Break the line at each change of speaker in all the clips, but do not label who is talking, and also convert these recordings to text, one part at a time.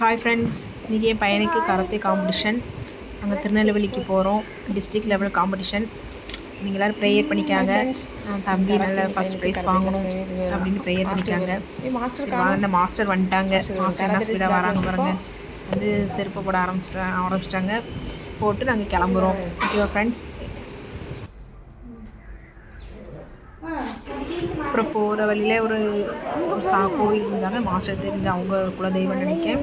Hi friends, இன்றைக்கி என் பையனுக்கு karate competition. அங்கே திருநெல்வேலிக்கு போகிறோம். District level competition. நீங்கள் எல்லோரும் ப்ரேயர் பண்ணிக்காங்க. தம்பி நல்ல ஃபஸ்ட் ப்ரைஸ் வாங்கணும் அப்படின்னு ப்ரேயர் பண்ணிக்காங்க. அந்த மாஸ்டர் வந்துட்டாங்க. மாஸ்டர் என்ன ஸ்பீடாக வராங்க பாருங்க. வந்து செருப்பு போட ஆரம்பிச்சிட்டாங்க. போட்டு நாங்கள் கிளம்புறோம். ஓகேவா ஃப்ரெண்ட்ஸ்? அப்புறம் போகிற வழியில் ஒரு கோவில் இருந்தாங்க. மாஸ்டர் தெரிஞ்ச அவங்க குலதெய்வம் நினைக்கேன்.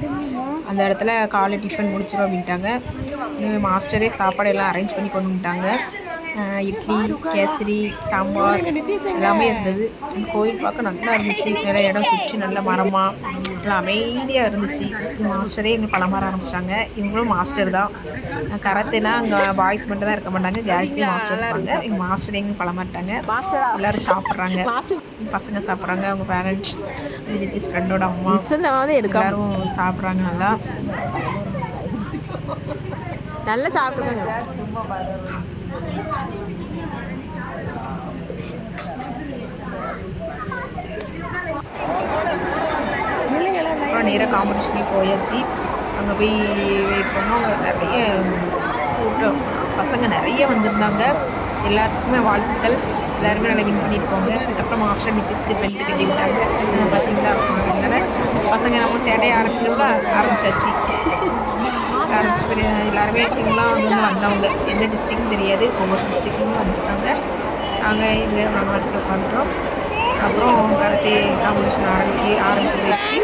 அந்த இடத்துல காலை டிஃபன் முடிச்சிடும் அப்படின்ட்டாங்க. மாஸ்டரே சாப்பாடு எல்லாம் அரேஞ்ச் பண்ணி கொண்டு வந்துட்டாங்க. இட்லி, கேசரி, சாம்பார் எல்லாமே இருந்தது. கோவில் பார்க்க நல்லா இருந்துச்சு. நிறைய இடம் சுற்றி நல்ல மரமாக நல்லா அமைதியாக இருந்துச்சு. மாஸ்டரே எங்களுக்கு பழமாற ஆரம்பிச்சிட்டாங்க. இவங்களும் மாஸ்டர் தான். கராத்தேனா அங்கே பாய்ஸ் மட்டும் தான் இருக்க மாட்டாங்க, கேர்ள்ஸ்லேயும் மாஸ்டர் இருப்பாங்க. எங்கள் மாஸ்டரே எங்களுக்கு பழமாட்டாங்க. எல்லோரும் சாப்பிட்றாங்க, பசங்க சாப்பிட்றாங்க, அவங்க பேரண்ட்ஸ், நிதிஷ் ஃப்ரெண்டோட அம்மா எல்லாரும் சாப்பிட்றாங்க. நல்லா சாப்பிடுங்க. அப்புறம் நேராக காம்படிஷனே போயாச்சு. அங்கே போய் வெயிட் பண்ணோம். அங்கே நிறைய கூட்டம், பசங்க நிறைய வந்திருந்தாங்க. எல்லாருக்குமே வாழ்த்துக்கள். எல்லாருமே நல்லா வின் பண்ணியிருப்பாங்க. அப்புறம் மாஸ்டர் நிதிஷ்க்கு பெல்ட் கட்டி விட்டாங்க. பார்த்தீங்களா? அதனால் பசங்க நம்ம சேட்டையை ஆரம்பிச்சாச்சு. எல்லாருமே டீம்லாம் வந்து வந்தவங்க. எந்த டிஸ்ட்ரிக்ட்னு தெரியாது, ஒவ்வொரு டிஸ்ட்ரிக்ட்லேயும் வந்துட்டாங்க. நாங்கள் இங்கே மனவாரிசில் உட்காந்துட்டோம். அப்புறம் கராத்தே காம்படிஷன் ஆரம்பிச்சு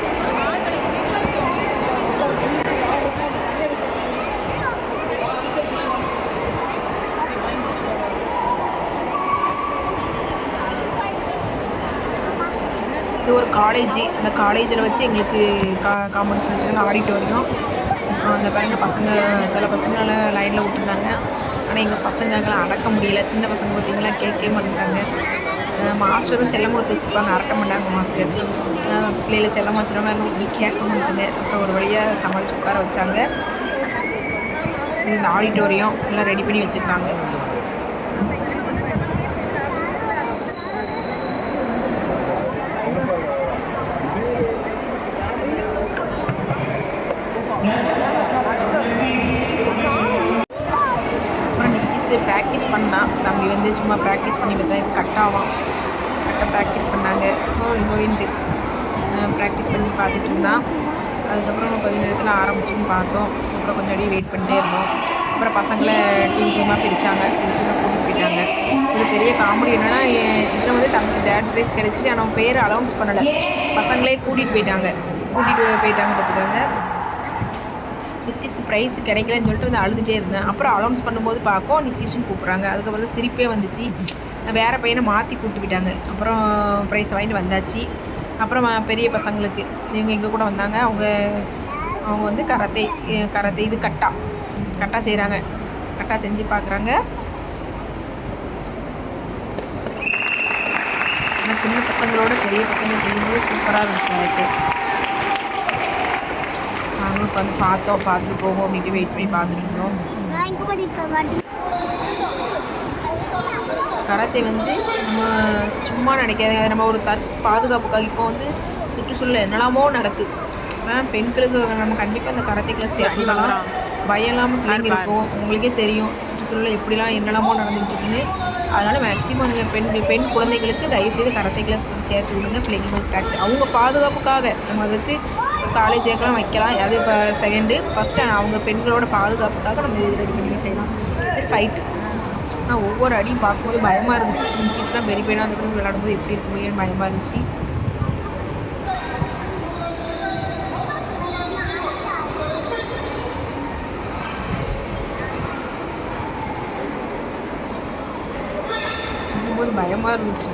இது ஒரு காலேஜ். அந்த காலேஜில் வச்சு எங்களுக்கு காம்படிஷன் வச்சுருந்தாங்க. ஆடிட்டோரியம். அந்த பாருங்க, பசங்க சில பசங்களை லைனில் விட்டுருந்தாங்க. ஆனால் எங்கள் பசங்களாம் அடக்க முடியல. சின்ன பசங்க பார்த்திங்களா, கேட்கவே மாட்டாங்க. மாஸ்டரும் செல்லம் கொடுத்து வச்சுருப்பாங்க, அடக்க மாட்டாங்க மாஸ்டர். பிள்ளைகளை செல்லம் வச்சுருவாங்க, கேட்க மாட்டாங்க. அப்புறம் ஒரு வழியாக சமாளித்து உட்கார வச்சாங்க. இது இந்த ஆடிட்டோரியம் எல்லாம் ரெடி பண்ணி வச்சுருக்காங்க. அப்புறம் நிதிஷ் ப்ராக்டிஸ் பண்ணால் தம்பி வந்து சும்மா ப்ராக்டிஸ் பண்ணி பார்த்தா இது கட்டாவான். ப்ராக்டிஸ் பண்ணாங்க. இங்கோயின்ட்டு ப்ராக்டிஸ் பண்ணி பார்த்துட்டு இருந்தான். அதுக்கப்புறம் கொஞ்ச நேரத்தில் ஆரம்பிச்சுன்னு பார்த்தோம். அப்புறம் கொஞ்சம் அடி வெயிட் பண்ணிட்டே இருந்தோம். அப்புறம் பசங்களை டீமாக பிரித்து கூட்டிகிட்டு போயிட்டாங்க. இது பெரிய காமெடி என்னென்னா, இதில் வந்து தம்பி தேர்ட் ப்ரைஸ் கிடச்சி. ஆனால் பேர் அலௌன்ஸ் பண்ணலை. பசங்களே கூட்டிகிட்டு போயிட்டாங்க பார்த்துக்காங்க. நிதிஷ் ப்ரைஸ் கிடைக்கலன்னு சொல்லிட்டு வந்து அழுதுகிட்டே இருந்தேன். அப்புறம் அலௌன்ஸ் பண்ணும்போது பார்ப்போம் நிதிஷ்னு கூப்பிட்றாங்க. அதுக்கப்புறம் சிரிப்பே வந்துச்சு. வேறு பையனை மாற்றி கூப்பிட்டு போயிட்டாங்க. அப்புறம் ப்ரைஸ் வாங்கிட்டு வந்தாச்சு. அப்புறம் பெரிய பசங்களுக்கு இவங்க எங்கள் கூட வந்தாங்க. அவங்க வந்து கராத்தே இது கட்டா செய்கிறாங்க. கட்டா செஞ்சு பார்க்குறாங்க. ஆனால் சின்ன பசங்களோட பெரிய பசங்க செய்யும்போது சூப்பராக இருந்துச்சு. எனக்கு நாங்களும் உட்காந்து பார்த்துட்டு போவோம் அப்படின்ட்டு வெயிட் பண்ணி பார்த்துருந்தோம். கராத்தே வந்து நம்ம சும்மா நினைக்காது. அது நம்ம ஒரு பாதுகாப்புக்காக இப்போ வந்து சுற்றுச்சூழல் என்னெல்லாமோ நடக்குது. பெண்களுக்கு நம்ம கண்டிப்பாக அந்த கராத்தே கிளாஸ் சேர்த்துக்கலாம். பயம் இல்லாமல் பிள்ளைங்க இருக்கும். உங்களுக்கே தெரியும் சுற்றுச்சூழலில் எப்படிலாம் என்னெல்லாமோ நடந்துகிட்டு இருக்குன்னு. அதனால் மேக்ஸிமம் நீங்கள் பெண் குழந்தைகளுக்கு தயவுசெய்து கராத்தே கிளாஸ் சேர்த்து விடுங்க. பிள்ளைங்களுக்கு அவங்க பாதுகாப்புக்காக நம்ம அதை வச்சு காலேஜ் சேர்க்கலாம், வைக்கலாம். அது இப்போ செகண்டு. ஃபஸ்ட்டு அவங்க பெண்களோட பாதுகாப்புக்காக நம்ம இது ரெடி பண்ணி செய்யலாம். ஃபைட்டு. ஆனால் ஒவ்வொரு அடியும் பார்க்கும்போது பயமாக இருந்துச்சு. இன்கேஸ்லாம் பெரிய பையனாக அந்த கூட விளையாடும்போது எப்படி இருக்க முடியும்னு பயமாக இருந்துச்சு. சொல்லும்போது பயமாக இருந்துச்சு.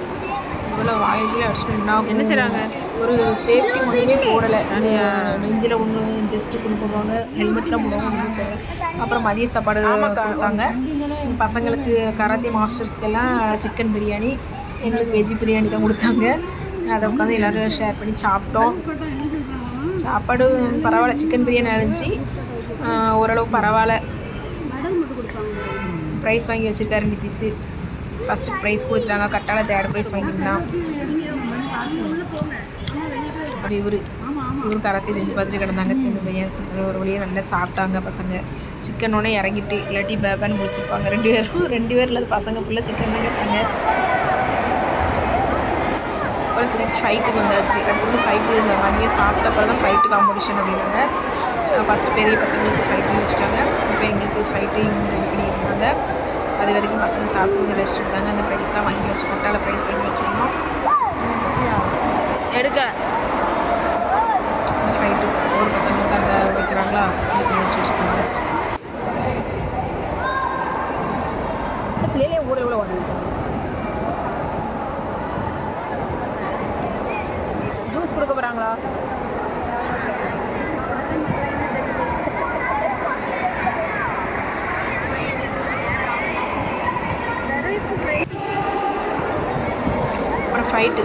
இவ்வளோ வாயிலே அடிச்சுட்டு என்ன செய்கிறாங்க, ஒரு சேஃப்டி ஒன்றுமே போடலை. நெஞ்சில் ஒன்று ஜஸ்ட்டு கொண்டு போடுவாங்க, ஹெல்மெட்லாம் போடுவாங்க, ஒன்று போடுவாங்க. அப்புறம் மதிய சாப்பாடு கொடுத்தாங்க. பசங்களுக்கு கராத்தே மாஸ்டர்ஸ்க்கெல்லாம் சிக்கன் பிரியாணி, எங்களுக்கு வெஜ் பிரியாணி தான் கொடுத்தாங்க. அதை உட்காந்து எல்லோரும் ஷேர் பண்ணி சாப்பிட்டோம். சாப்பாடு பரவாயில்ல, சிக்கன் பிரியாணி இருந்துச்சு, ஓரளவு பரவாயில்ல. ப்ரைஸ் வாங்கி வச்சுருக்காரு நிதிஷ். ஃபஸ்ட்டு ப்ரைஸ் கொடுத்துட்டாங்க. கட்டால தேர்ட் ப்ரைஸ் வாங்கியிருந்தான். அப்படி இவரும் கராத்தே செஞ்சு பார்த்துட்டு கிடந்தாங்க. சின்ன பையன் ஒரு வழியாக நல்லா சாப்பிட்டாங்க பசங்க. சிக்கனோடனே இறங்கிட்டு இல்லாட்டி பேபான்னு முடிச்சிருப்பாங்க 2 பேர் இல்லாத பசங்க ஃபுல்லாக சிக்கன் தான் கேட்டாங்க. அப்புறம் திருப்பி ஃபைட்டுக்கு வந்தாச்சு. அடுத்து ஃபைட்டு இந்த மதியம் சாப்பிட்ட அப்புறம் தான் ஃபைட்டு காம்படிஷன் அப்படின்னாங்க. ஃபஸ்ட்டு பெரிய பசங்களுக்கு ஃபைட்டிங் வச்சுட்டாங்க. இப்போ எங்களுக்கு ஃபைட்டிங் ரெடி பண்ணியிருந்தாங்க. அது வரைக்கும் பசங்க சாப்பிட்டு ரெஸ்ட் எடுத்தாங்க. அந்த ப்ரைஸ்லாம் வாங்கி வச்சு கட்டால ப்ரைஸ் வாங்கி வச்சுருந்தோம். எடுக்க அந்த ஃபைட்டு ஒரு பசங்களுக்கு அந்த வைக்கிறாங்களா வச்சு வச்சுருக்காங்க. பிள்ளைகளே ஊட எவ்வளோ வாங்கிட்டு ஜூஸ் கொடுக்க போகிறாங்களா? அப்புறம் ஃபைட்டு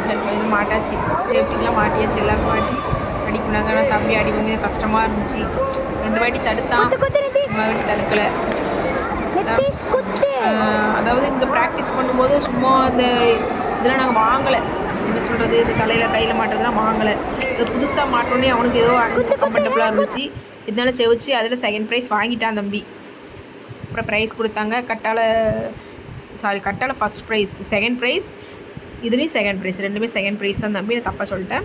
மாட்டாச்சு. சேஃப்டிக்கெலாம் மாட்டியாச்சு. எல்லாமே மாட்டி அடிப்பினாங்க. ஆனால் தம்பி அடி பண்ணி கஷ்டமாக இருந்துச்சு. 2 வாட்டி தடுத்தான், 3 வாட்டி தடுக்கலை. அதாவது இங்கே ப்ராக்டிஸ் பண்ணும்போது சும்மா அந்த இதெல்லாம் நாங்கள் வாங்கலை. என்ன சொல்கிறது, இது கையில் மாட்டுறதுலாம் வாங்கலை. இது புதுசாக மாட்டோன்னே அவனுக்கு ஏதோ கம்ஃபர்டபுளாக இருந்துச்சு. இதனால செவிச்சு அதில் செகண்ட் ப்ரைஸ் வாங்கிட்டான் தம்பி. அப்புறம் ப்ரைஸ் கொடுத்தாங்க. கட்டால ஃபஸ்ட் ப்ரைஸ், செகண்ட் ப்ரைஸ், இதுலேயும் செகண்ட் ப்ரைஸ், 2மே செகண்ட் ப்ரைஸ் தான் தம்பி. நான் தப்பாக சொல்லிட்டேன்.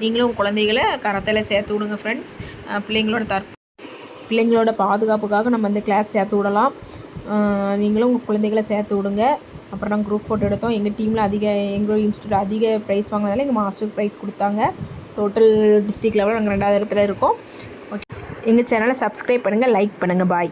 நீங்களும் உங்கள் குழந்தைகளை கராத்தேல சேர்த்து விடுங்க ஃப்ரெண்ட்ஸ். பிள்ளைங்களோட பாதுகாப்புக்காக நம்ம இந்த கிளாஸ் சேர்த்து விடலாம். நீங்களும் உங்கள் குழந்தைகளை சேர்த்து விடுங்க. அப்புறம் நாங்கள் குரூப் ஃபோட்டோ எடுத்தோம். எங்கள் டீமில் எங்கள் இன்ஸ்டியூட் அதிக ப்ரைஸ் வாங்கினதால எங்கள் மாஸ்டருக்கு ப்ரைஸ் கொடுத்தாங்க. டோட்டல் டிஸ்ட்ரிக்ட் லெவலில் நாங்கள் 2வது இடத்துல இருக்கோம். ஓகே, எங்கள் சேனலை சப்ஸ்கிரைப் பண்ணுங்கள், லைக் பண்ணுங்கள். பாய்.